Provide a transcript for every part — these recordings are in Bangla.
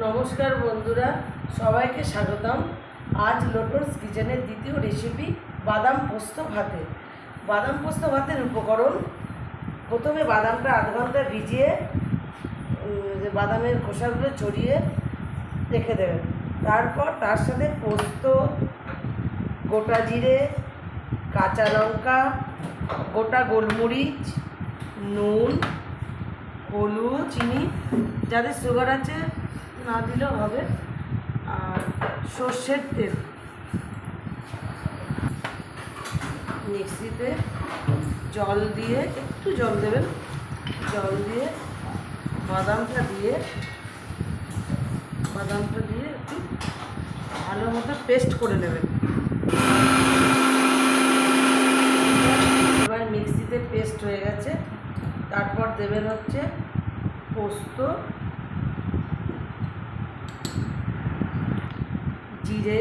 নমস্কার বন্ধুরা, সবাইকে স্বাগতম। আজ লোটস কিচেনের দ্বিতীয় রেসিপি বাদাম পোস্ত ভাতে। বাদাম পোস্ত ভাতের উপকরণ: প্রথমে বাদামটা আধ ঘন্টা ভিজিয়ে বাদামের খোসাগুলো ছড়িয়ে রেখে দেবেন। তারপর তার সাথে পোস্ত, গোটা জিরে, কাঁচা লঙ্কা, গোটা গোলমরিচ, নুন, হলুদ, চিনি, যাদের সুগার আছে না দিলেও হবে, আর সর্ষের তেল। মিক্সিতে জল দিয়ে, একটু জল দেবেন, জল দিয়ে বাদামটা দিয়ে একটু ভালো মতো পেস্ট করে নেবেন। এবার মিক্সিতে পেস্ট হয়ে গেছে। তারপর দেবেন হচ্ছে পোস্ত, জিরে,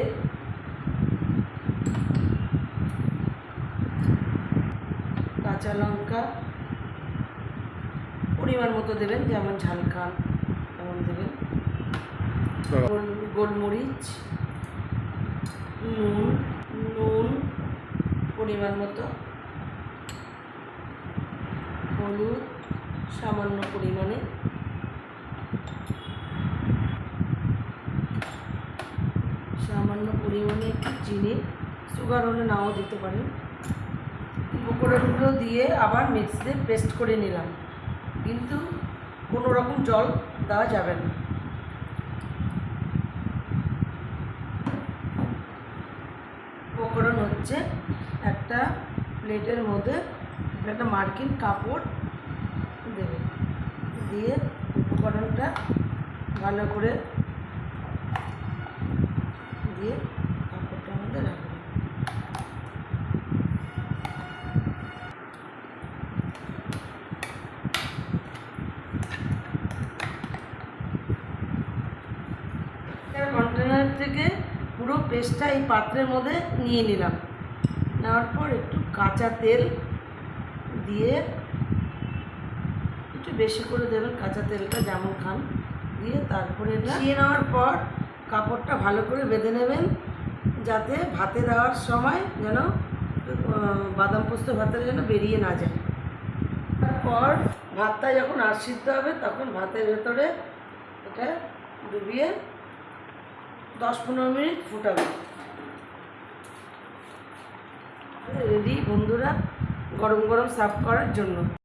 কাঁচা লঙ্কা, পরিমাণ মতো দেবেন, যেমন ঝাল খান তেমন দেবেন, গোলমরিচ, নুন পরিমাণ মতো, হলুদ সামান্য পরিমাণে, একটু চিনি, সুগার হলে নাও দিতে পারেন। উপকরণগুলো দিয়ে আবার মিক্সিতে পেস্ট করে নিলাম, কিন্তু কোনো রকম জল দেওয়া যাবে না। উপকরণ হচ্ছে একটা প্লেটের মধ্যে একটা মার্কিন কাপড় দেবে, দিয়ে উপকরণটা ভালো করে দিয়ে কাপড়টার মধ্যে রাখবেন। কন্টেনার থেকে পুরো পেস্টটা এই পাত্রের মধ্যে নিয়ে নিলাম। নেওয়ার পর একটু কাঁচা তেল দিয়ে, একটু বেশি করে দেবেন কাঁচা তেলটা, যেমন খান, দিয়ে তারপরে দিয়ে নেওয়ার পর কাপড়টা ভালো করে বেঁধে নেবেন, যাতে ভাতে দেওয়ার সময় যেন বাদাম পোস্ত ভাতের যেন বেরিয়ে না যায়। তারপর ভাতটা যখন সিদ্ধ হবে তখন ভাতের ভেতরে এটা ডুবিয়ে 10-15 মিনিট ফুটাবে। রেডি বন্ধুরা, গরম গরম সার্ভ করার জন্য।